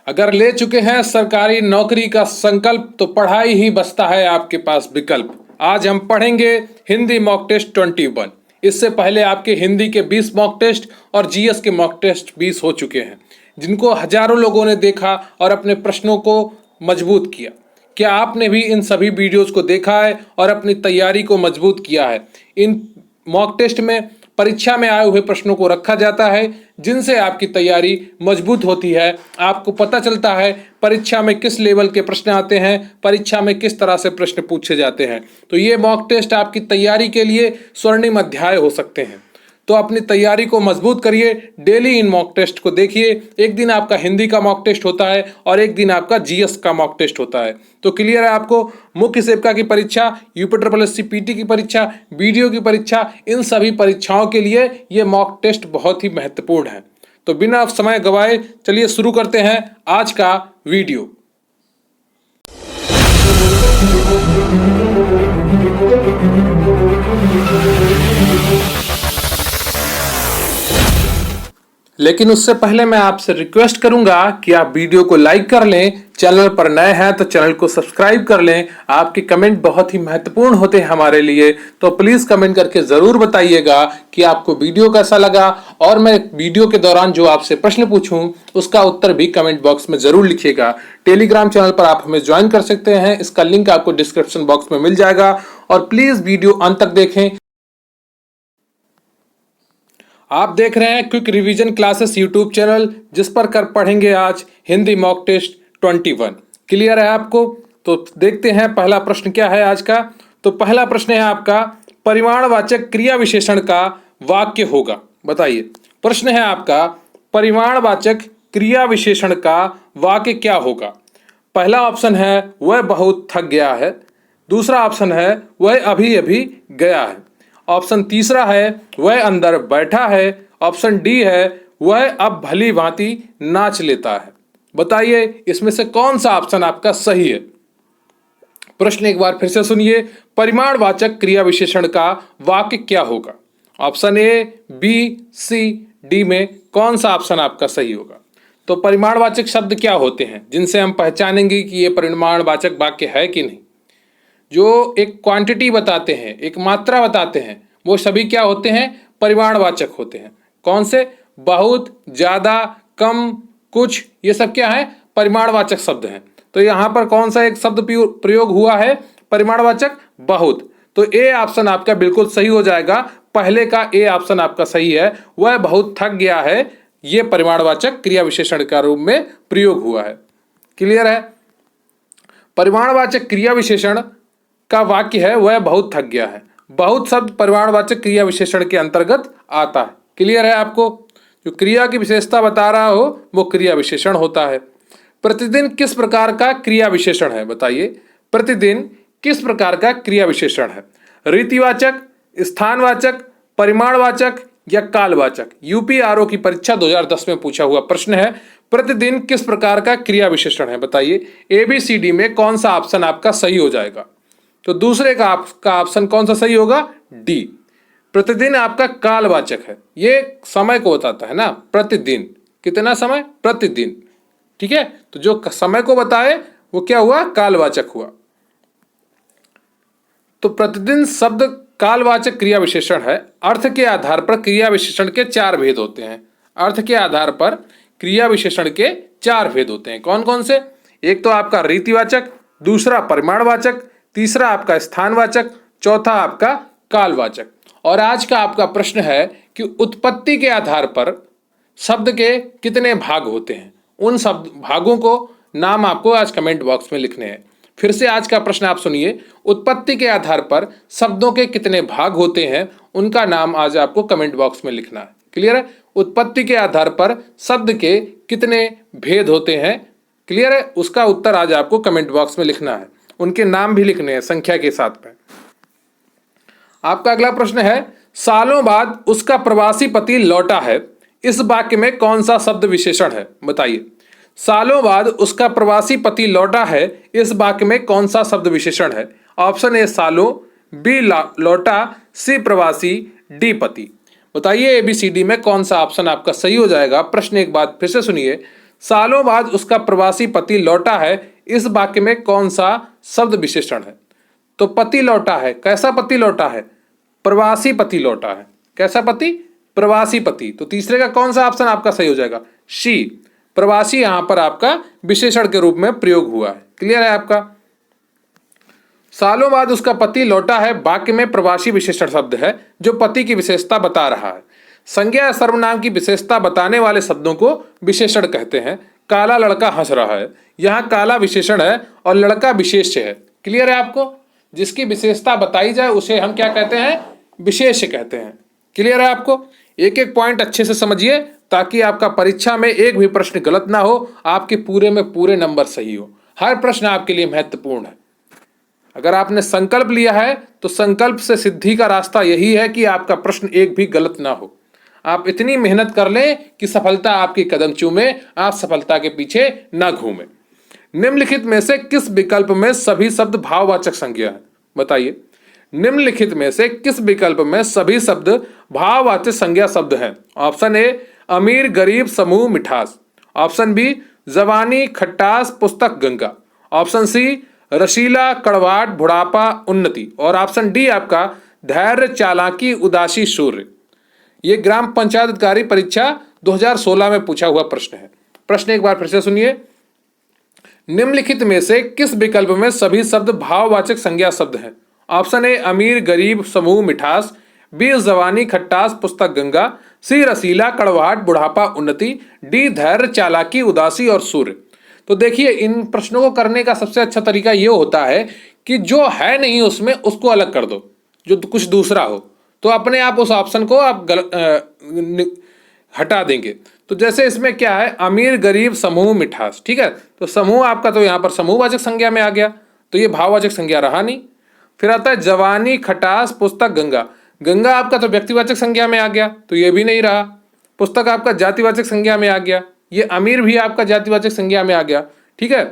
अगर ले चुके हैं सरकारी नौकरी का संकल्प तो पढ़ाई ही बचता है आपके पास विकल्प। आज हम पढ़ेंगे हिंदी मॉक टेस्ट 21। इससे पहले आपके हिंदी के 20 मॉक टेस्ट और जीएस के मॉक टेस्ट 20 हो चुके हैं, जिनको हजारों लोगों ने देखा और अपने प्रश्नों को मजबूत किया। क्या आपने भी इन सभी वीडियोस को देखा है और अपनी तैयारी को मजबूत किया है? इन मॉक टेस्ट में परीक्षा में आए हुए प्रश्नों को रखा जाता है, जिनसे आपकी तैयारी मजबूत होती है। आपको पता चलता है परीक्षा में किस लेवल के प्रश्न आते हैं, परीक्षा में किस तरह से प्रश्न पूछे जाते हैं। तो ये मॉक टेस्ट आपकी तैयारी के लिए स्वर्णिम अध्याय हो सकते हैं। तो अपनी तैयारी को मजबूत करिए, डेली इन मॉक टेस्ट को देखिए। एक दिन आपका हिंदी का मॉक टेस्ट होता है और एक दिन आपका जीएस का मॉक टेस्ट होता है। तो क्लियर है आपको? मुख्य सेवका की परीक्षा, यूपीएससी पीटी की परीक्षा, वीडियो की परीक्षा, इन सभी परीक्षाओं के लिए ये मॉक टेस्ट बहुत ही महत्वपूर्ण है। तो बिना समय गवाए चलिए शुरू करते हैं आज का वीडियो। लेकिन उससे पहले मैं आपसे रिक्वेस्ट करूंगा कि आप वीडियो को लाइक कर लें, चैनल पर नए हैं तो चैनल को सब्सक्राइब कर लें। आपके कमेंट बहुत ही महत्वपूर्ण होते हैं हमारे लिए, तो प्लीज कमेंट करके जरूर बताइएगा कि आपको वीडियो कैसा लगा, और मैं वीडियो के दौरान जो आपसे प्रश्न पूछूं उसका उत्तर भी कमेंट बॉक्स में जरूर लिखिएगा। टेलीग्राम चैनल पर आप हमें ज्वाइन कर सकते हैं, इसका लिंक आपको डिस्क्रिप्शन बॉक्स में मिल जाएगा। और प्लीज वीडियो अंत तक देखें। आप देख रहे हैं quick revision classes YouTube channel, जिस पर कर पढ़ेंगे आज हिंदी मॉक टेस्ट 21। क्लियर है आपको? तो देखते हैं पहला प्रश्न क्या है आज का। तो पहला प्रश्न है आपका, परिमाणवाचक क्रिया विशेषण का वाक्य होगा। बताइए, प्रश्न है आपका, परिमाणवाचक क्रिया विशेषण का वाक्य क्या होगा? पहला ऑप्शन है वह बहुत थक गया है। दूसरा ऑप्शन है वह अभी अभी गया है। ऑप्शन तीसरा है वह अंदर बैठा है। ऑप्शन डी है वह अब भली भांति नाच लेता है। बताइए इसमें से कौन सा ऑप्शन आपका सही है? प्रश्न एक बार फिर से सुनिए, परिमाणवाचक क्रिया विशेषण का वाक्य क्या होगा? Option A, B, C, D में कौन सा ऑप्शन आपका सही होगा? तो परिमाणवाचक शब्द क्या होते हैं जिनसे हम पहचानेंगे कि यह परिमाणवाचक वाक्य है कि नहीं? जो एक क्वांटिटी बताते हैं, एक मात्रा बताते हैं, वो सभी क्या होते हैं? परिमाणवाचक होते हैं। कौन से? बहुत, ज्यादा, कम, कुछ, ये सब क्या है? परिमाणवाचक शब्द हैं। तो यहाँ पर कौन सा एक शब्द प्रयोग हुआ है? परिमाणवाचक बहुत। तो ए ऑप्शन आपका बिल्कुल सही हो जाएगा। पहले का ए ऑप्शन आपका सही है, वह बहुत थक गया है, ये परिमाणवाचक क्रिया विशेषण का रूप में प्रयोग हुआ है। क्लियर है? परिमाणवाचक क्रिया विशेषण का वाक्य है वह बहुत थक गया है। बहुत शब्द परिमाणवाचक क्रिया विशेषण के अंतर्गत आता है। क्लियर है आपको? जो क्रिया की विशेषता बता रहा हो वो क्रिया विशेषण होता है। प्रतिदिन किस प्रकार का क्रिया विशेषण है? बताइए, प्रतिदिन किस प्रकार का क्रिया विशेषण है? रीतिवाचक, स्थानवाचक, परिमाणवाचक या कालवाचक? यूपीआरओ की परीक्षा 2010 में पूछा हुआ प्रश्न है, प्रतिदिन किस प्रकार का क्रिया विशेषण है? बताइए एबीसीडी में कौन सा ऑप्शन आपका सही हो जाएगा? तो दूसरे का ऑप्शन कौन सा सही होगा? डी। प्रतिदिन आपका कालवाचक है, ये समय को बताता है ना। प्रतिदिन, कितना समय? प्रतिदिन। ठीक है, तो जो समय को बताए वो क्या हुआ? कालवाचक हुआ। तो प्रतिदिन शब्द कालवाचक क्रिया विशेषण है। अर्थ के आधार पर क्रिया विशेषण के 4 भेद होते हैं। अर्थ के आधार पर क्रिया विशेषण के 4 भेद होते हैं। कौन कौन से? एक तो आपका रीतिवाचक, दूसरा परिमाणवाचक, तीसरा आपका स्थानवाचक, चौथा आपका कालवाचक। और आज का आपका प्रश्न है कि उत्पत्ति के आधार पर शब्द के कितने भाग होते हैं? उन शब्द भागों को नाम आपको आज कमेंट बॉक्स में लिखने हैं। फिर से आज का प्रश्न आप सुनिए, उत्पत्ति के आधार पर शब्दों के कितने भाग होते हैं, उनका नाम आज आपको कमेंट बॉक्स में लिखना है। क्लियर है? उत्पत्ति के आधार पर शब्द के कितने भेद होते हैं, क्लियर है? उसका उत्तर आज आपको कमेंट बॉक्स में लिखना है। उनके नाम भी लिखने हैं संख्या के साथ में। आपका अगला प्रश्न है, सालों बाद उसका प्रवासी पति लौटा है, इस वाक्य में कौन सा शब्द विशेषण है? बताइए, सालों बाद उसका प्रवासी पति लौटा है, इस वाक्य में कौन सा शब्द विशेषण है? ऑप्शन ए सालों, बी लौटा, सी प्रवासी, डी पति। बताइए एबीसीडी में कौन सा ऑप्शन आपका सही हो जाएगा? प्रश्न एक बार फिर से सुनिए, सालों बाद उसका प्रवासी पति लौटा है, इस वाक्य में कौन सा शब्द विशेषण है? तो पति लौटा है, कैसा पति लौटा है? प्रवासी पति लौटा है। कैसा पति? प्रवासी पति। तो तीसरे का कौन सा ऑप्शन आपका सही हो जाएगा? सी, प्रवासी यहां पर आपका विशेषण के रूप में प्रयोग हुआ है। क्लियर है आपका? सालों बाद उसका पति लौटा है वाक्य में प्रवासी विशेषण शब्द है जो पति की विशेषता बता रहा है। संज्ञा या सर्वनाम की विशेषता बताने वाले शब्दों को विशेषण कहते हैं। काला लड़का हंस रहा है, यहाँ काला विशेषण है और लड़का विशेष्य है। क्लियर है आपको? जिसकी विशेषता बताई जाए उसे हम क्या कहते हैं? विशेष्य कहते हैं। क्लियर है आपको? एक एक पॉइंट अच्छे से समझिए ताकि आपका परीक्षा में एक भी प्रश्न गलत ना हो, आपके पूरे में पूरे नंबर सही हो। हर प्रश्न आपके लिए महत्वपूर्ण है। अगर आपने संकल्प लिया है तो संकल्प से सिद्धि का रास्ता यही है कि आपका प्रश्न एक भी गलत ना हो। आप इतनी मेहनत कर लें कि सफलता आपकी कदम चूमे, आप सफलता के पीछे ना घूमें। निम्नलिखित में से किस विकल्प में सभी शब्द भाववाचक संज्ञा है? बताइए, निम्नलिखित में से किस विकल्प में सभी शब्द भाववाचक संज्ञा शब्द हैं? ऑप्शन ए अमीर गरीब समूह मिठास, ऑप्शन बी जवानी खट्टास पुस्तक गंगा, ऑप्शन सी रशीला कड़वाहट बुढ़ापा उन्नति, और ऑप्शन डी आपका धैर्य चालाकी उदासी सूर्य। ये ग्राम पंचायत अधिकारी परीक्षा 2016 में पूछा हुआ प्रश्न है। प्रश्न एक बार फिर से सुनिए। निम्नलिखित में से किस विकल्प में सभी शब्द भाववाचक संज्ञा शब्द हैं? ऑप्शन ए अमीर गरीब समूह मिठास, बी जवानी खट्टास पुस्तक गंगा, सी रसीला कड़वाहट बुढ़ापा उन्नति, डी धैर्य चालाकी उदासी और सूर्य। तो देखिए, इन प्रश्नों को करने का सबसे अच्छा तरीका ये होता है कि जो है नहीं उसमें उसको अलग कर दो, जो कुछ दूसरा हो, तो अपने आप उस ऑप्शन को आप हटा देंगे। तो जैसे इसमें क्या है, अमीर गरीब समूह मिठास, ठीक है, तो समूह आपका तो यहाँ पर समूहवाचक संज्ञा में आ गया, तो ये भाववाचक संज्ञा रहा नहीं। फिर आता है जवानी खटास पुस्तक गंगा, गंगा आपका तो व्यक्तिवाचक संज्ञा में आ गया, तो ये भी नहीं रहा। पुस्तक आपका जातिवाचक संज्ञा में आ गया, ये अमीर भी आपका जातिवाचक संज्ञा में आ गया, ठीक है।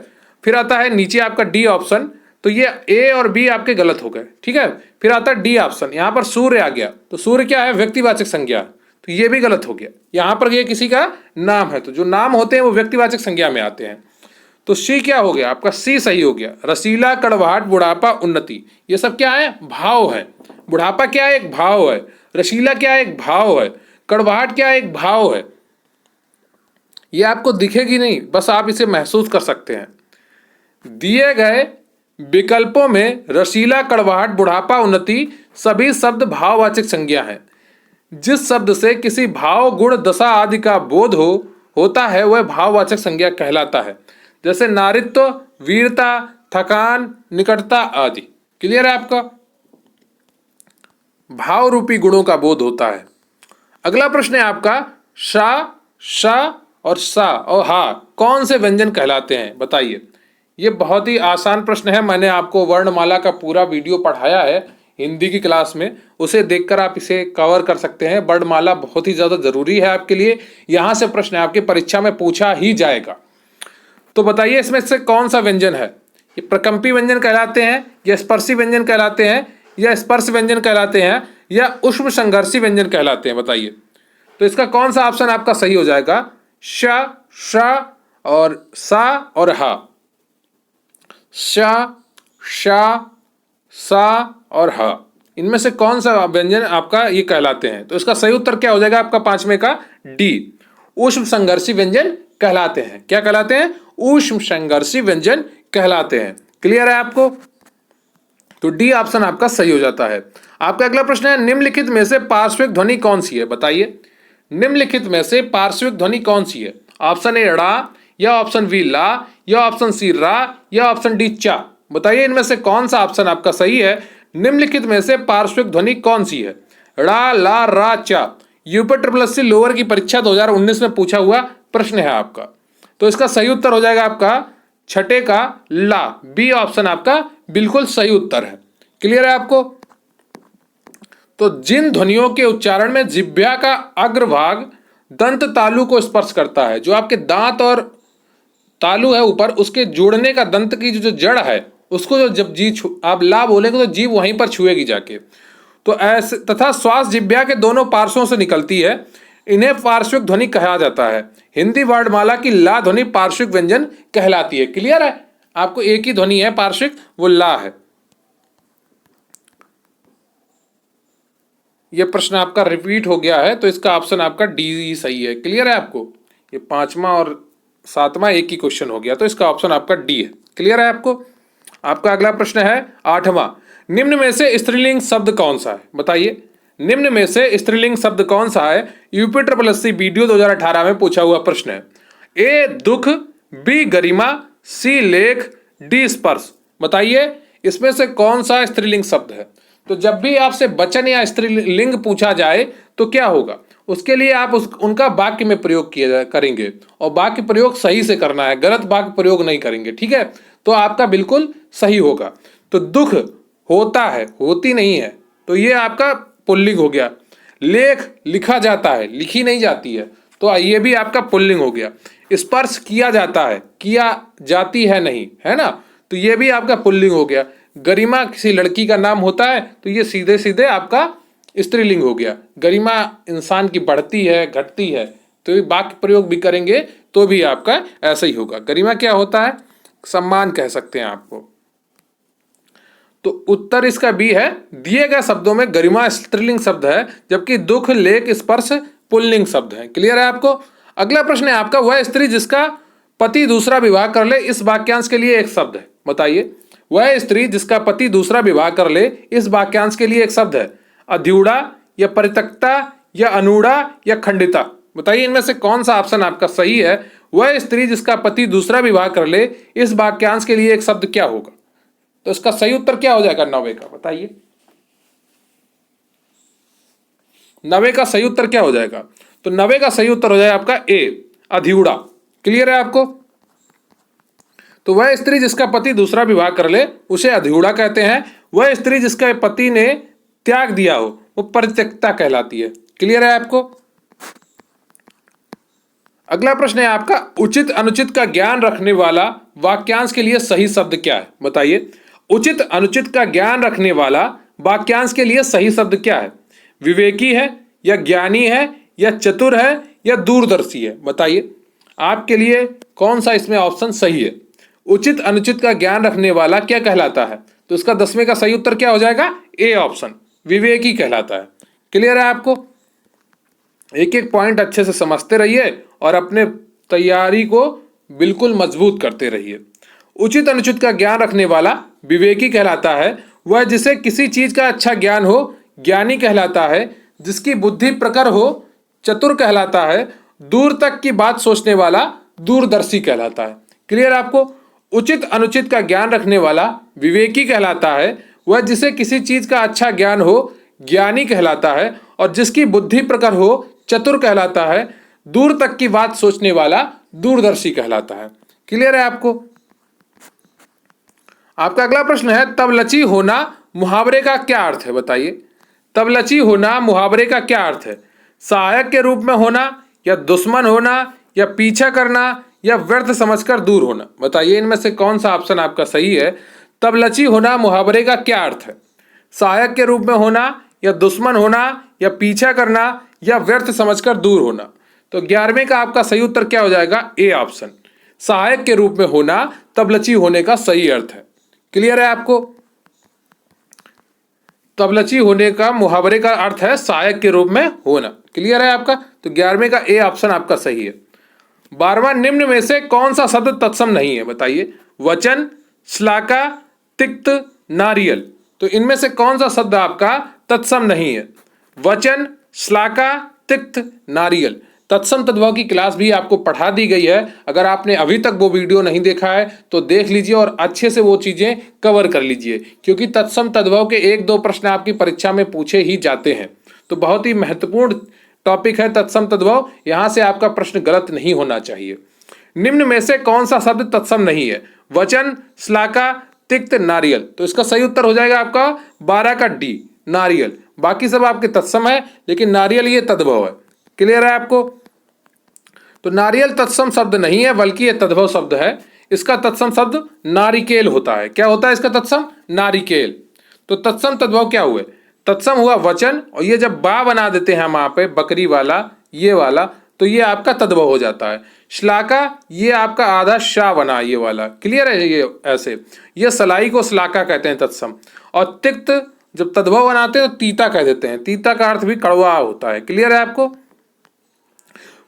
फिर आता है नीचे आपका डी ऑप्शन, तो ये ए और बी आपके गलत हो गए, ठीक है। फिर आता है डी ऑप्शन, यहाँ पर सूर्य आ गया, तो सूर्य क्या है? व्यक्तिवाचक संज्ञा, तो ये भी गलत हो गया। यहाँ पर ये किसी का नाम है, तो जो नाम होते हैं वो व्यक्तिवाचक संज्ञा में आते हैं। तो सी क्या हो गया आपका? सी सही हो गया। रसीला कड़वाहट बुढ़ापा उन्नति, ये सब क्या है? भाव है। बुढ़ापा क्या है? एक भाव है। रसीला क्या है? एक भाव है। कड़वाहट क्या है? एक भाव है। ये आपको दिखेगी नहीं, बस आप इसे महसूस कर सकते हैं। दिए गए विकल्पों में रसीला कड़वाहट बुढ़ापा उन्नति सभी शब्द भाववाचक संज्ञा हैं। जिस शब्द से किसी भाव गुण दशा आदि का बोध होता है वह भाववाचक संज्ञा कहलाता है। जैसे नारित्व, वीरता, थकान, निकटता आदि। क्लियर है आपका? भाव रूपी गुणों का बोध होता है। अगला प्रश्न है आपका, शा, शा और सा और हा कौन से व्यंजन कहलाते हैं? बताइए। ये बहुत ही आसान प्रश्न है। मैंने आपको वर्णमाला का पूरा वीडियो पढ़ाया है हिंदी की क्लास में, उसे देखकर आप इसे कवर कर सकते हैं। वर्णमाला बहुत ही ज़्यादा जरूरी है आपके लिए, यहाँ से प्रश्न आपकी परीक्षा में पूछा ही जाएगा। तो बताइए इसमें से कौन सा व्यंजन है? ये प्रकंपी व्यंजन कहलाते हैं, या स्पर्शी व्यंजन कहलाते हैं, या स्पर्श व्यंजन कहलाते हैं, या उष्म संघर्षी व्यंजन कहलाते हैं? बताइए। तो इसका कौन सा ऑप्शन आपका सही हो जाएगा? श, श और सा और हा। श, श, सा और हा, इनमें से कौन सा व्यंजन आपका ये कहलाते हैं? तो इसका सही उत्तर क्या हो जाएगा आपका? पांचवें का डी, ऊष्म संघर्षी व्यंजन कहलाते हैं। क्या कहलाते हैं? ऊष्म संघर्षी व्यंजन कहलाते हैं। क्लियर है आपको? तो डी ऑप्शन आपका सही हो जाता है। आपका अगला प्रश्न है, निम्नलिखित में से पार्श्विक ध्वनि कौन सी है? बताइए। निम्नलिखित में से पार्श्विक ध्वनि कौन सी है? ऑप्शन ए ड़ा, या ऑप्शन बी ला, या ऑप्शन सी रा, या ऑप्शन डी चा। बताइए इनमें से कौन सा ऑप्शन आपका सही है? निम्नलिखित में से पार्श्विक ध्वनि कौन सी है? ड़ा, ला, रा, चा। यूपी SSC लोअर की परीक्षा 2019 में पूछा हुआ प्रश्न है आपका। तो इसका सही उत्तर हो जाएगा आपका छठे का ला, बी ऑप्शन आपका बिल्कुल सही उत्तर है। क्लियर है आपको? तो जिन ध्वनियों के उच्चारण में जिह्वा का अग्रभाग दंत तालु को स्पर्श करता है, जो आपके दांत और तालु है ऊपर, उसके जोड़ने का दंत की जो जड़ है उसको जो जब आप ला बोलेंगे तो जीभ वहीं पर छुएगी जाके। तो ऐसे तथा श्वास जिह्वा के दोनों पार्श्वों से निकलती है। इन्हें पार्श्विक ध्वनि कहा जाता है। हिंदी वर्णमाला की ला ध्वनि पार्श्विक व्यंजन कहलाती है। क्लियर है? आपको एक ही ध्वनि है पार्श्विक, वो ला है। ये प्रश्न आपका रिपीट हो गया है, तो इसका ऑप्शन आपका डी सही है। क्लियर है आपको? ये 5वां और 7वां एक ही क्वेश्चन हो गया, तो इसका ऑप्शन आपका डी है। क्लियर है आपको? आपका अगला प्रश्न है 8वां। निम्न में से स्त्रीलिंग शब्द कौन सा है? बताइए, निम्न में से स्त्रीलिंग शब्द कौन सा है? यूपी ट्रिपल एससी वीडियो 2018 में पूछा हुआ प्रश्न है। ए दुख, बी गरिमा, सी लेख, डी स्पर्श। बताइए इसमें से कौन सा स्त्रीलिंग शब्द है? तो जब भी आपसे वचन या स्त्रीलिंग पूछा जाए तो क्या होगा, उसके लिए आप उनका वाक्य में प्रयोग करेंगे, और वाक्य प्रयोग सही से करना है, गलत वाक्य प्रयोग नहीं करेंगे। ठीक है? तो आपका बिल्कुल सही होगा। तो दुख होता है, होती नहीं है, तो ये आपका पुल्लिंग हो गया। लेख लिखा जाता है, लिखी नहीं जाती है, तो ये भी आपका पुल्लिंग हो गया। स्पर्श किया जाता है, किया जाती है नहीं, है ना, तो ये भी आपका पुल्लिंग हो गया। गरिमा किसी लड़की का नाम होता है, तो ये सीधे सीधे आपका स्त्रीलिंग हो गया। गरिमा इंसान की बढ़ती है, घटती है, तो ये वाक्य प्रयोग भी करेंगे तो भी आपका ऐसा ही होगा। गरिमा क्या होता है? सम्मान कह सकते हैं आपको। तो उत्तर इसका बी है। दिए गए शब्दों में गरिमा स्त्रीलिंग शब्द है, जबकि दुख, लेख, स्पर्श पुल्लिंग शब्द है। क्लियर है आपको? अगला प्रश्न है आपका, वह स्त्री जिसका पति दूसरा विवाह कर ले, इस वाक्यांश के लिए एक शब्द है। बताइए, वह स्त्री जिसका पति दूसरा विवाह कर ले, इस वाक्यांश के लिए एक शब्द है। अध्युड़ा या परित्यक्ता या अनुड़ा या खंडिता। बताइए इनमें से कौन सा ऑप्शन आपका सही है? वह स्त्री जिसका पति दूसरा विवाह कर ले, इस वाक्यांश के लिए एक शब्द क्या होगा? तो इसका सही उत्तर क्या हो जाएगा 90 का? बताइए 90 का सही उत्तर क्या हो जाएगा? तो 90 का सही उत्तर हो जाएगा आपका ए, अध्युड़ा। क्लियर है आपको? तो वह स्त्री जिसका पति दूसरा विवाह कर ले उसे अध्युड़ा कहते हैं। वह स्त्री जिसका पति ने त्याग दिया हो वो परित्यक्ता कहलाती है। क्लियर है आपको? अगला प्रश्न है आपका, उचित अनुचित का ज्ञान रखने वाला वाक्यांश के लिए सही शब्द क्या है? बताइए, उचित अनुचित का ज्ञान रखने वाला वाक्यांश के लिए सही शब्द क्या है? विवेकी है या ज्ञानी है या चतुर है या दूरदर्शी है? बताइए आपके लिए कौन सा इसमें ऑप्शन सही है? उचित अनुचित का ज्ञान रखने वाला क्या कहलाता है? तो इसका 10वें का सही उत्तर क्या हो जाएगा? ए ऑप्शन, विवेकी कहलाता है। क्लियर है आपको? एक एक पॉइंट अच्छे से समझते रहिए और अपने तैयारी को बिल्कुल मजबूत करते रहिए। उचित अनुचित का ज्ञान रखने वाला विवेकी कहलाता है। वह जिसे किसी चीज का अच्छा ज्ञान हो ज्ञानी कहलाता है। जिसकी बुद्धि प्रखर हो चतुर कहलाता है। दूर तक की बात सोचने वाला दूरदर्शी कहलाता है। क्लियर आपको? उचित अनुचित का ज्ञान रखने वाला विवेकी कहलाता है। वह जिसे किसी चीज का अच्छा ज्ञान हो ज्ञानी कहलाता है, और जिसकी बुद्धि प्रखर हो चतुर कहलाता है। दूर तक की बात सोचने वाला दूरदर्शी कहलाता है। क्लियर है आपको? आपका अगला प्रश्न है, तबलची होना मुहावरे का क्या अर्थ है? बताइए, तबलची होना मुहावरे का क्या अर्थ है? सहायक के रूप में होना या दुश्मन होना या पीछा करना या व्यर्थ समझकर दूर होना? बताइए इनमें से कौन सा ऑप्शन आपका सही है? तबलची होना मुहावरे का क्या अर्थ है? सहायक के रूप में होना या दुश्मन होना या पीछा करना या व्यर्थ समझकर दूर होना? तो 11वें का आपका सही उत्तर क्या हो जाएगा? ए ऑप्शन, सहायक के रूप में होना तबलची होने का सही अर्थ है। क्लियर है आपको? तबलची होने का मुहावरे का अर्थ है सहायक के रूप में होना। क्लियर है आपका? तो 11वें का ए ऑप्शन आपका सही है। 12वां, निम्न में से कौन सा शब्द तत्सम नहीं है? बताइए, वचन, श्लाका, तिक्त, नारियल। तो इनमें से कौन सा शब्द आपका तत्सम नहीं है? वचन, श्लाका, तिक्त, नारियल। तत्सम तद्भव की क्लास भी आपको पढ़ा दी गई है। अगर आपने अभी तक वो वीडियो नहीं देखा है तो देख लीजिए और अच्छे से वो चीजें कवर कर लीजिए, क्योंकि तत्सम तद्भव के 1-2 प्रश्न आपकी परीक्षा में पूछे ही जाते हैं। तो बहुत ही महत्वपूर्ण टॉपिक है तत्सम तद्भव, यहां से आपका प्रश्न गलत नहीं होना चाहिए। निम्न में से कौन सा शब्द तत्सम नहीं है? वचन, श्लाका, तिक्त, नारियल। तो इसका सही उत्तर हो जाएगा आपका 12 का डी, नारियल। बाकी सब आपके तत्सम है, लेकिन नारियल ये तद्भव है। क्लियर है आपको? तो नारियल तत्सम शब्द नहीं है, बल्कि ये तद्भव शब्द है। इसका तत्सम शब्द नारिकेल होता है। क्या होता है इसका तत्सम? नारिकेल। तो तत्सम तद्भव क्या हुए? तत्सम हुआ वचन, और ये जब बा बना देते हैं वहां पे बकरी वाला ये वाला, तो ये आपका तद्भव हो जाता है। श्लाका ये आपका आधा शा बना ये वाला, क्लियर है ये ऐसे। ये सलाई को श्लाका कहते हैं तत्सम। और तिक्त जब तद्भव बनाते हैं तो तीता कह देते हैं, तीता का अर्थ भी कड़वा होता है, क्लियर है आपको।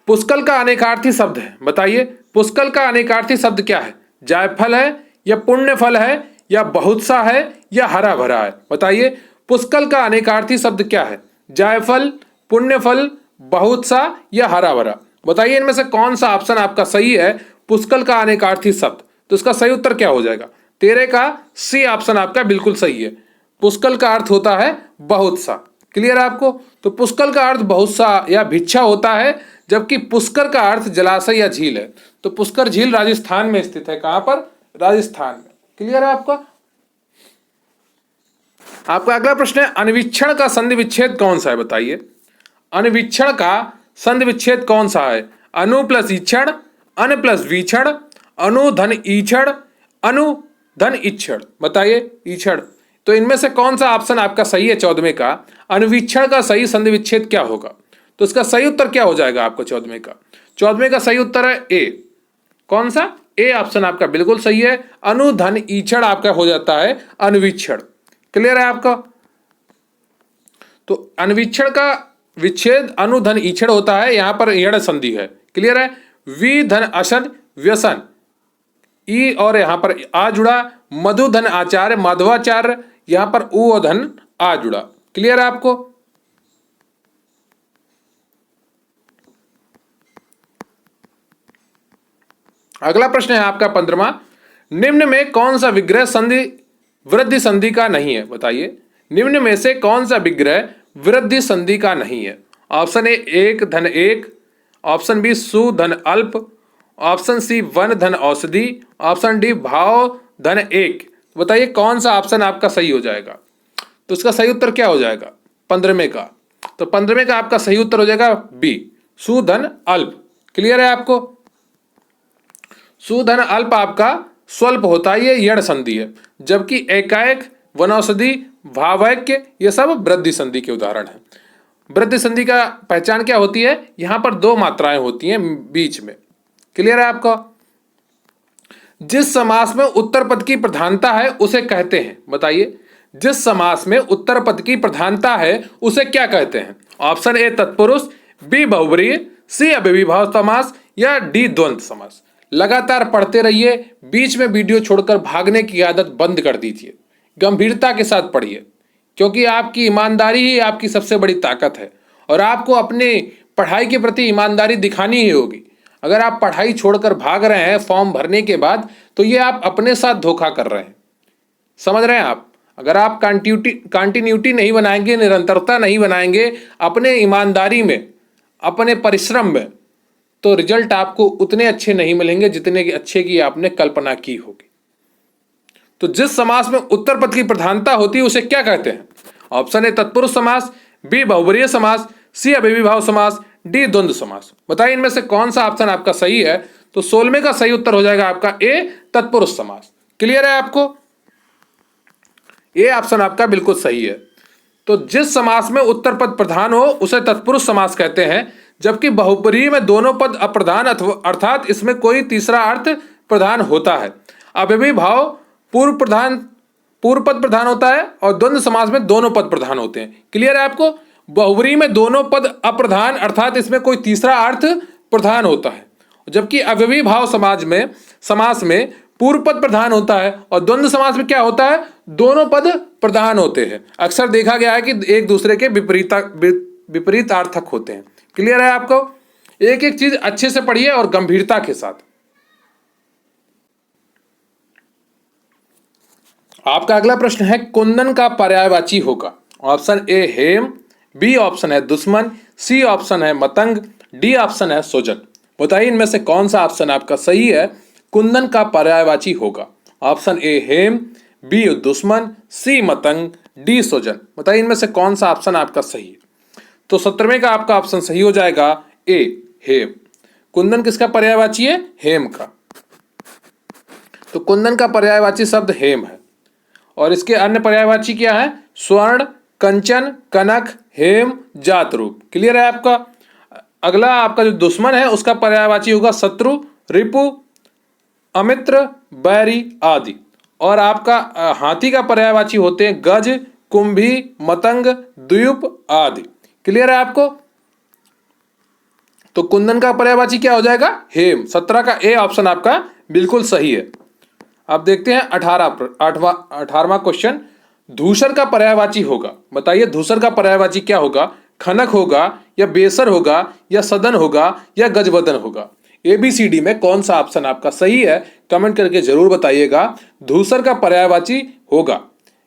पुष्कल का अनेकार्थी शब्द है, बताइए पुष्कल का अनेकार्थी शब्द क्या है? जायफल है या पुण्य फल है या बहुत सा है या हरा भरा है? बताइए पुष्कल का अनेकार्थी शब्द क्या है? जायफल, पुण्य फल, बहुत सा या हरा भरा? बताइए इनमें से कौन सा ऑप्शन आपका सही है पुष्कल का अनेकार्थी शब्द? तो इसका सही उत्तर क्या हो जाएगा? 13 का सी ऑप्शन आपका बिल्कुल सही है। पुष्कल का अर्थ होता है बहुत सा, क्लियर है आपको। तो पुष्कल का अर्थ बहुत सा या भिक्षा होता है, जबकि पुष्कर का अर्थ जलाशय या झील है। तो पुष्कर झील राजस्थान में स्थित है, कहां पर? राजस्थान में, क्लियर है आपका। आपका अगला प्रश्न है अन्वीक्षण का संधि विच्छेद कौन सा है? बताइए अन्वीक्षण का संधि विच्छेद कौन सा है? अनु प्लस ईक्षण, अन प्लस वीक्षण, अनु धन ईक्षण, अनु धन इक्षण। बताइए ईक्षण। तो इनमें से कौन सा ऑप्शन आपका सही है 14वें का? अन्वीक्षण का सही संधि विच्छेद क्या होगा? तो इसका सही उत्तर क्या हो जाएगा आपको 14वें का? 14वें का सही उत्तर है ए। कौन सा? ए ऑप्शन आपका बिल्कुल सही है। अनुधन ईक्षण आपका हो जाता है अन्वीक्षण, क्लियर है आपका। तो अन्वीक्षण का विच्छेद अनुधन ईक्षण होता है, यहां पर यण संधि है, क्लियर है। वी धन असन व्यसन, ई और यहां पर आ जुड़ा, मधुधन आचार्य माधवाचार्य, यहां पर उ और धन आ जुड़ा, क्लियर है आपको। अगला प्रश्न है आपका 15वां, निम्न में कौन सा विग्रह संधि वृद्धि संधि का नहीं है? बताइए निम्न में से कौन सा विग्रह वृद्धि संधि का नहीं है? ऑप्शन ए एक धन एक, ऑप्शन बी सु धन अल्प, ऑप्शन सी वन धन औषधि, ऑप्शन डी भाव धन एक। बताइए कौन सा ऑप्शन आपका सही हो जाएगा? तो इसका सही उत्तर क्या हो जाएगा 15वें का? तो 15वें का आपका सही उत्तर हो जाएगा बी सु धन अल्प, क्लियर है आपको। सुधन अल्प आपका स्वल्प होता है, ये यण संधि है, जबकि एकाएक, वनौषधि, भावैक्य ये सब वृद्धि संधि के उदाहरण हैं। वृद्धि संधि का पहचान क्या होती है? यहां पर दो मात्राएं होती हैं बीच में, क्लियर है आपको। जिस समास में उत्तर पद की प्रधानता है उसे कहते हैं, बताइए जिस समास में उत्तर पद की प्रधानता है उसे क्या कहते हैं? ऑप्शन ए तत्पुरुष, बी बहुब्रीहि, सी अव्ययीभाव समास या डी द्वंद्व समास। लगातार पढ़ते रहिए, बीच में वीडियो छोड़कर भागने की आदत बंद कर दीजिए, गंभीरता के साथ पढ़िए, क्योंकि आपकी ईमानदारी ही आपकी सबसे बड़ी ताकत है और आपको अपने पढ़ाई के प्रति ईमानदारी दिखानी ही होगी। अगर आप पढ़ाई छोड़कर भाग रहे हैं फॉर्म भरने के बाद, तो ये आप अपने साथ धोखा कर रहे हैं, समझ रहे हैं आप। अगर आप कंटिन्यूटी नहीं बनाएंगे, निरंतरता नहीं बनाएंगे अपने ईमानदारी में, अपने परिश्रम में, तो रिजल्ट आपको उतने अच्छे नहीं मिलेंगे जितने की अच्छे की आपने कल्पना की होगी। तो जिस समास में उत्तर पद की प्रधानता होती है उसे क्या कहते हैं? ऑप्शन ए तत्पुरुष समास, बी बहुब्रीहि समास, सी अव्ययीभाव समास, डी द्वंद्व समास। बताइए इनमें से कौन सा ऑप्शन आपका सही है? तो 16वें का सही उत्तर हो जाएगा आपका ए तत्पुरुष समास, क्लियर है आपको। ए ऑप्शन आपका बिल्कुल सही है। तो जिस समास में उत्तर पद प्रधान हो उसे तत्पुरुष समास कहते हैं, जबकि बहुब्रीहि में दोनों पद अप्रधान अर्थात इसमें कोई तीसरा अर्थ प्रधान होता है। अव्ययीभाव पूर्व पद प्रधान होता है और द्वंद्व समास में दोनों पद प्रधान होते हैं, क्लियर है आपको। बहुब्रीहि में दोनों पद अप्रधान अर्थात इसमें कोई तीसरा अर्थ प्रधान होता है, जबकि अव्ययीभाव समास में पूर्व पद प्रधान होता है और द्वंद्व समास में क्या होता है? दोनों पद प्रधान होते हैं। अक्सर देखा गया है कि एक दूसरे के विपरीतार्थक होते हैं, क्लियर है आपको। एक एक चीज अच्छे से पढ़िए और गंभीरता के साथ। आपका अगला प्रश्न है कुंदन का पर्यायवाची होगा। ऑप्शन ए हेम, बी ऑप्शन है दुश्मन, सी ऑप्शन है मतंग, डी ऑप्शन है सोजन। बताइए इनमें से कौन सा ऑप्शन आपका सही है कुंदन का पर्यायवाची होगा? ऑप्शन ए हेम, बी दुश्मन, सी मतंग, डी सोजन। बताइए इनमें से कौन सा ऑप्शन आपका सही है? तो 17वें का आपका ऑप्शन सही हो जाएगा ए हेम। कुंदन किसका पर्यायवाची है? हेम का। तो कुंदन का पर्यायवाची शब्द हेम है और इसके अन्य पर्यायवाची क्या है? स्वर्ण, कंचन, कनक, हेम, जात रूप, क्लियर है आपका। अगला आपका जो दुश्मन है उसका पर्यायवाची होगा शत्रु, रिपु, अमित्र, बैरी आदि। और आपका हाथी का पर्यायवाची होते हैं गज, कुंभी, मतंग, द्वीप आदि। क्लियर है आपको? तो कुंदन का पर्यायवाची क्या हो जाएगा? हेम। 17 का ए ऑप्शन आपका बिल्कुल सही है। अब देखते हैं 18वां क्वेश्चन। धूसर का पर्यायवाची होगा, बताइए धूसर का पर्यायवाची क्या होगा? खनक होगा या बेसर होगा या सदन होगा या गजबदन होगा? ABCD में कौन सा ऑप्शन आपका सही है कमेंट करके जरूर बताइएगा। धूसर का पर्यायवाची होगा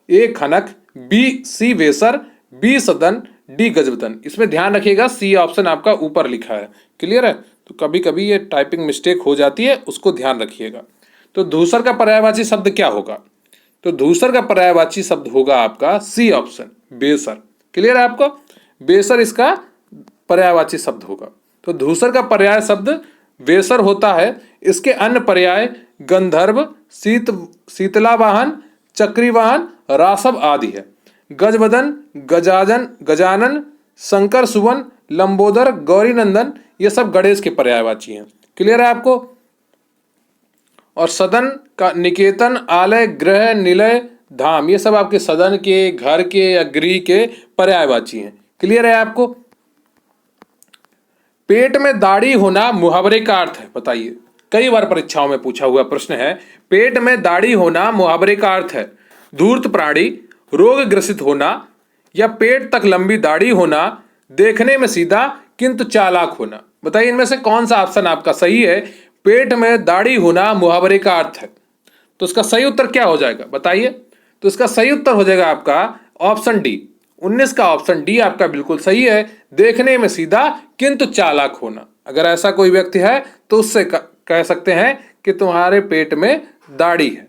ए खनक, बी सी बेसर, बी सदन, डी गजबदन। इसमें ध्यान रखिएगा सी ऑप्शन आपका ऊपर लिखा है। क्लियर है? तो कभी कभी ये टाइपिंग मिस्टेक हो जाती है, उसको ध्यान रखिएगा। तो धूसर का पर्यायवाची शब्द क्या होगा? तो धूसर का पर्यायवाची शब्द होगा आपका सी ऑप्शन, बेसर। क्लियर है आपको? बेसर इसका पर्यायवाची शब्द होगा। तो धूसर का पर्याय शब्द बेसर होता है। इसके अन्य पर्याय गंधर्व, शीतलावाहन, चक्रीवाहन, रासव आदि है। गजबदन, गजानन, शंकर सुवन, लंबोदर, गौरीनंदन ये सब गणेश के पर्यायवाची हैं। क्लियर है आपको? और सदन का निकेतन, आलय, गृह, निलय, धाम ये सब आपके सदन के, घर के या गृह के पर्यायवाची हैं। क्लियर है आपको? पेट में दाढ़ी होना मुहावरे का अर्थ है, बताइए। कई बार परीक्षाओं में पूछा हुआ प्रश्न है। पेट में दाढ़ी होना मुहावरे का अर्थ है धूर्त प्राणी, रोग ग्रसित होना, या पेट तक लंबी दाढ़ी होना, देखने में सीधा किंतु चालाक होना। बताइए इनमें से कौन सा ऑप्शन आपका सही है? पेट में दाढ़ी होना मुहावरे का अर्थ है, तो इसका सही उत्तर क्या हो जाएगा बताइए? तो इसका सही उत्तर हो जाएगा आपका ऑप्शन डी। 19 का ऑप्शन डी आपका बिल्कुल सही है। देखने में सीधा किंतु चालाक होना। अगर ऐसा कोई व्यक्ति है तो उससे कह सकते हैं कि तुम्हारे पेट में दाढ़ी है।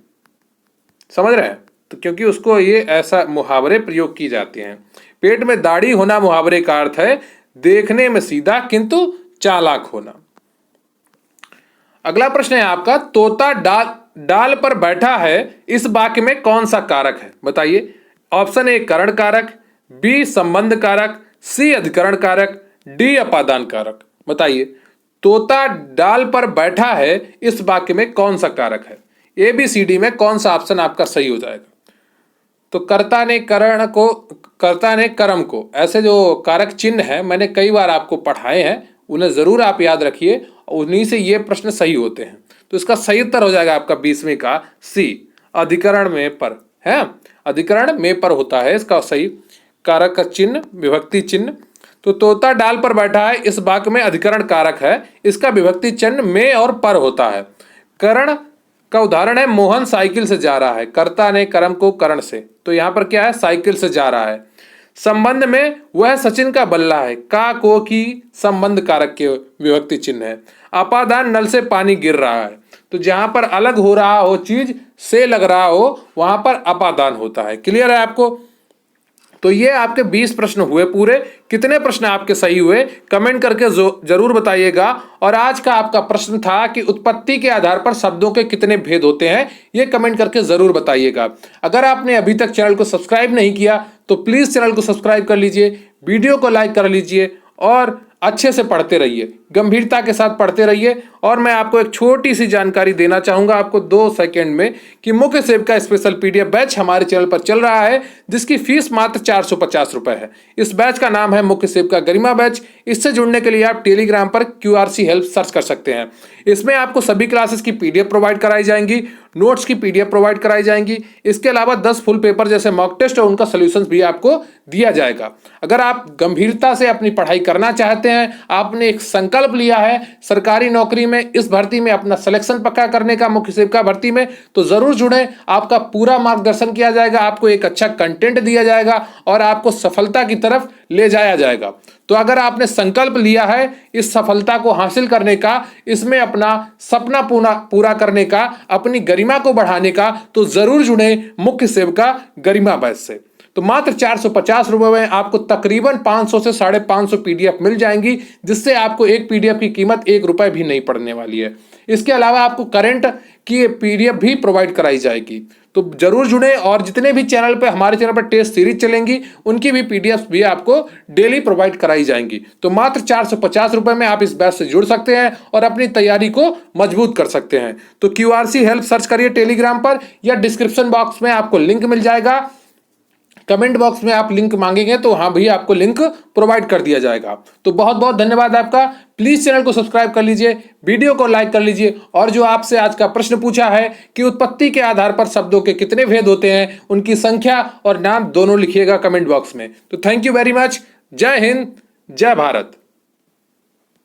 समझ रहे हैं? तो क्योंकि उसको ये ऐसा मुहावरे प्रयोग की जाते हैं। पेट में दाढ़ी होना मुहावरे का अर्थ है देखने में सीधा किंतु चालाक होना। अगला प्रश्न है आपका, तोता डाल पर बैठा है इस वाक्य में कौन सा कारक है? बताइए। ऑप्शन ए करण कारक, बी संबंध कारक, सी अधिकरण कारक, डी अपादान कारक। बताइए तोता डाल पर बैठा है इस वाक्य में कौन सा कारक है? ABCD में कौन सा ऑप्शन आपका सही हो जाएगा? तो कर्ता ने कर्म को, ऐसे जो कारक चिन्ह है मैंने कई बार आपको पढ़ाए हैं, उन्हें जरूर आप याद रखिए, उन्हीं से ये प्रश्न सही होते हैं। तो इसका सही उत्तर हो जाएगा आपका 20वें का सी, अधिकरण में पर है। अधिकरण में पर होता है इसका सही कारक का चिन्ह, विभक्ति चिन्ह। तो तोता डाल पर बैठा है इस वाक्य में अधिकरण कारक है, इसका विभक्ति चिन्ह में और पर होता है। करण का उदाहरण है मोहन साइकिल से जा रहा है, कर्ता ने कर्म को करण से, तो यहां पर क्या है? साइकिल से जा रहा है। संबंध में वह सचिन का बल्ला है, का को की संबंध कारक के विभक्ति चिन्ह है। अपादान नल से पानी गिर रहा है, तो जहां पर अलग हो रहा हो चीज से लग रहा हो वहां पर अपादान होता है। क्लियर है आपको? तो ये आपके 20 प्रश्न हुए पूरे। कितने प्रश्न आपके सही हुए कमेंट करके जरूर बताइएगा। और आज का आपका प्रश्न था कि उत्पत्ति के आधार पर शब्दों के कितने भेद होते हैं, ये कमेंट करके जरूर बताइएगा। अगर आपने अभी तक चैनल को सब्सक्राइब नहीं किया तो प्लीज चैनल को सब्सक्राइब कर लीजिए, वीडियो को लाइक कर लीजिए और अच्छे से पढ़ते रहिए, गंभीरता के साथ पढ़ते रहिए। और मैं आपको एक छोटी सी जानकारी देना चाहूंगा आपको 2 सेकंड में कि मुख्य सेविका स्पेशल PDF बैच हमारे चैनल पर चल रहा है, जिसकी फीस मात्र 450 रुपए है। इस बैच का नाम है मुख्य सेविका गरिमा बैच। इससे जुड़ने के लिए आप टेलीग्राम पर QRC हेल्प सर्च कर सकते हैं। इसमें आपको सभी क्लासेस की PDF प्रोवाइड कराई जाएंगी, नोट्स की PDF प्रोवाइड कराई जाएंगी। इसके अलावा 10 फुल पेपर जैसे मॉक टेस्ट और उनका सोल्यूशन भी आपको दिया जाएगा। अगर आप गंभीरता से अपनी पढ़ाई करना चाहते हैं, आपने एक संकल्प लिया है सरकारी नौकरी में, इस भर्ती में अपना सिलेक्शन पक्का करने का, मुख्य सेविका भर्ती में, तो जरूर जुड़े। आपका पूरा मार्गदर्शन किया जाएगा, आपको एक अच्छा कंटेंट दिया जाएगा और आपको सफलता की तरफ ले जाया जाएगा। तो अगर आपने संकल्प लिया है इस सफलता को हासिल करने का, इसमें अपना सपना पूरा करने का, अपनी गरिमा को बढ़ाने का, तो जरूर जुड़े मुख्य सेविका गरिमा बैच से। तो मात्र 450 रुपए में आपको तकरीबन 500 से 550 PDF मिल जाएंगी, जिससे आपको एक PDF की कीमत 1 रुपए भी नहीं पड़ने वाली है। इसके अलावा आपको करंट कि ये पीडीएफ भी प्रोवाइड कराई जाएगी। तो जरूर जुड़े, और जितने भी चैनल पे हमारे चैनल पर टेस्ट सीरीज चलेंगी उनकी भी पीडीएफ भी आपको डेली प्रोवाइड कराई जाएंगी। तो मात्र 450 रुपए में आप इस बैच से जुड़ सकते हैं और अपनी तैयारी को मजबूत कर सकते हैं। तो क्यूआरसी हेल्प सर्च करिए टेलीग्राम पर, या डिस्क्रिप्शन बॉक्स में आपको लिंक मिल जाएगा। कमेंट बॉक्स में आप लिंक मांगेंगे तो हाँ भी आपको लिंक प्रोवाइड कर दिया जाएगा। तो बहुत बहुत धन्यवाद आपका। प्लीज चैनल को सब्सक्राइब कर लीजिए, वीडियो को लाइक कर लीजिए, और जो आपसे आज का प्रश्न पूछा है कि उत्पत्ति के आधार पर शब्दों के कितने भेद होते हैं, उनकी संख्या और नाम दोनों लिखिएगा कमेंट बॉक्स में। तो थैंक यू वेरी मच। जय हिंद, जय भारत।